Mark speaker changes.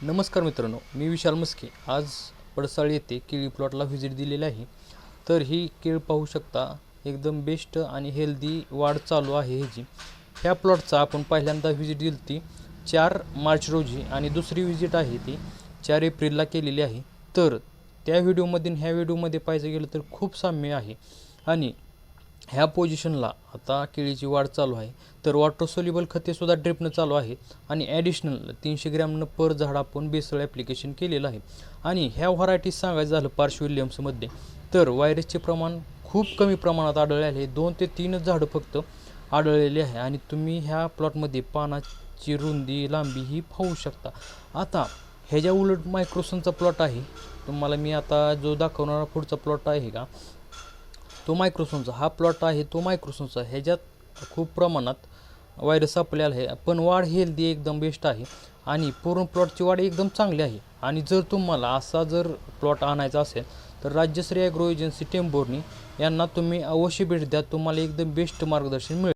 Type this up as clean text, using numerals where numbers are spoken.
Speaker 1: नमस्कार मित्रांनो, मी विशाल मस्के आज पडसाळ येथे केळी प्लॉटला व्हिजिट दिलेली आहे. तर ही केळ पाहू शकता, एकदम बेस्ट आणि हेल्दी वाढ चालू आहे ह्याची. ह्या प्लॉटचा आपण पहिल्यांदा व्हिजिट दिली ती 4 मार्च रोजी आणि दुसरी व्हिजिट आहे ती 4 एप्रिलला केलेली आहे. तर त्या व्हिडिओमध्ये ह्या व्हिडिओमध्ये पाहायचं गेलं तर खूप साम्य आहे. आणि ह्या पोझिशनला आता केळीची वाढ चालू आहे. तर वॉटर सोल्युबल खतेसुद्धा ड्रिपनं चालू आहे आणि ॲडिशनल 300 ग्रॅमनं पर झाड आपण बेसळ ॲप्लिकेशन केलेलं आहे. आणि ह्या व्हरायटीज सांगायचं झालं पार्श विल्यम्समध्ये तर व्हायरसचे प्रमाण खूप कमी प्रमाणात आढळले आहे. 2 ते 3च झाडं फक्त आढळलेली आहे. आणि तुम्ही ह्या प्लॉटमध्ये पानाची रुंदी लांबी ही पाहू शकता. आता ह्याच्या उलट मायक्रोसनचा प्लॉट आहे. तुम्हाला मी आता जो दाखवणारा पुढचा प्लॉट आहे का, तो मायक्रोसोनचा हा प्लॉट आहे. तो मायक्रोसोनचा ह्याच्यात खूप प्रमाणात व्हायरस सापडलेला आहे, पण वाढ हेल्दी एकदम बेस्ट आहे आणि पूर्ण प्लॉटची वाढ एकदम चांगली आहे. आणि जर तुम्हाला असा जर प्लॉट आणायचा असेल तर राजश्री ॲग्रो एजन्सी टेंभुर्णी यांना तुम्ही अवश्य भेट द्या. तुम्हाला एकदम बेस्ट मार्गदर्शन मिळेल.